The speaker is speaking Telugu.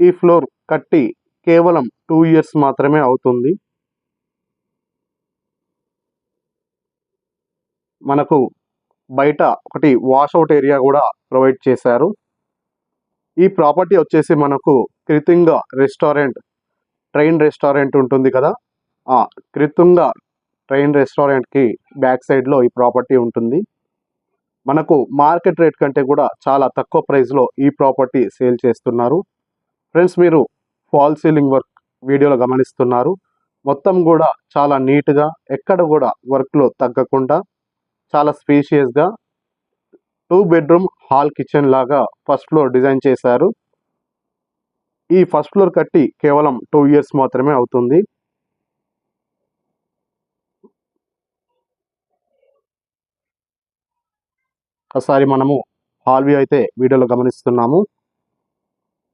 ఈ ఫ్లోర్ కట్టి కేవలం 2 ఇయర్స్ మాత్రమే అవుతుంది. మనకు బయట ఒకటి వాషౌట్ ఏరియా కూడా ప్రొవైడ్ చేశారు. ఈ ప్రాపర్టీ వచ్చేసి మనకు క్రితుంగ రెస్టారెంట్, ట్రైన్ రెస్టారెంట్ ఉంటుంది కదా, ఆ క్రితుంగ ట్రైన్ రెస్టారెంట్కి బ్యాక్ సైడ్లో ఈ ప్రాపర్టీ ఉంటుంది. మనకు మార్కెట్ రేట్ కంటే కూడా చాలా తక్కువ ప్రైస్లో ఈ ప్రాపర్టీ సేల్ చేస్తున్నారు. ఫ్రెండ్స్, మీరు ఫాల్ సీలింగ్ వర్క్ వీడియోలో గమనిస్తున్నారు. మొత్తం కూడా చాలా నీట్గా, ఎక్కడ కూడా వర్క్లో తగ్గకుండా చాలా స్పేషియస్గా 2 బెడ్రూమ్ హాల్ కిచెన్ లాగా ఫస్ట్ ఫ్లోర్ డిజైన్ చేశారు. ఈ ఫస్ట్ ఫ్లోర్ కట్టి కేవలం 2 ఇయర్స్ మాత్రమే అవుతుంది. ఒకసారి మనము హాల్ వ్యూ అయితే వీడియోలో గమనిస్తున్నాము.